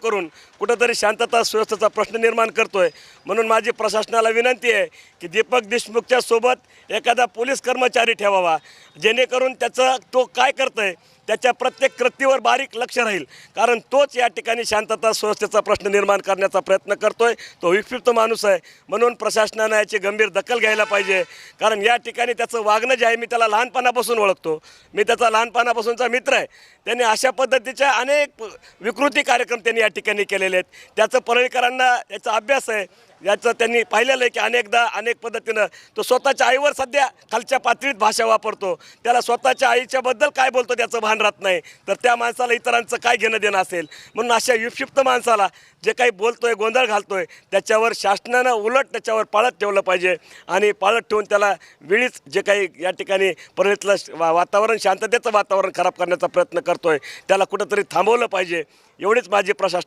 करून कुठंतरी शांतता सुव्यवस्थेचा प्रश्न निर्माण करतोय। म्हणून माझी प्रशासनाला विनंती आहे की दीपक देशमुखच्या सोबत एखादा पोलीस कर्मचारी ठेवावा, जेणेकरून त्याचं तो काय करतोय त्याच्या प्रत्येक कृतीवर बारीक लक्ष राहील, कारण तोच या ठिकाणी शांतता सुव्यवस्थेचा प्रश्न निर्माण करण्याचा प्रयत्न करतोय। तो विक्षिप्त माणूस आहे, म्हणून प्रशासनाने याची गंभीर दखल घ्यायला पाहिजे। कारण या ठिकाणी त्याचं वागणं जे आहे, मी त्याला लहानपणापासून ओळखतो, मी त्याचा लहानपणापासूनचा मित्र आहे। त्यांनी अशा पद्धतीच्या अनेक विकृती कार्यक्रम त्यांनी या ठिकाणी केलेले आहेत। त्याचं परळीकरांना याचा अभ्यास आहे, याचं त्यांनी पाहिलेलं आहे की अनेकदा अनेक पद्धतीनं तो स्वतःच्या आईवर सध्या खालच्या पातळीत भाषा वापरतो। त्याला स्वतःच्या आईच्याबद्दल काय बोलतो त्याचं भान राहत नाही, तर त्या माणसाला इतरांचं काय घेणं देणं असेल। म्हणून अशा विक्षिप्त माणसाला जे काही बोलतोय, गोंधळ घालतोय, त्याच्यावर शासनानं उलट त्याच्यावर पाळत ठेवलं पाहिजे आणि पाळत ठेवून त्याला वेळीच जे काही या ठिकाणी परळीतलं वातावरण, शांततेचं वातावरण खराब करण्याचा प्रयत्न करतोय, त्याला कुठंतरी थांबवलं पाहिजे। एवढीच माझी प्रशासन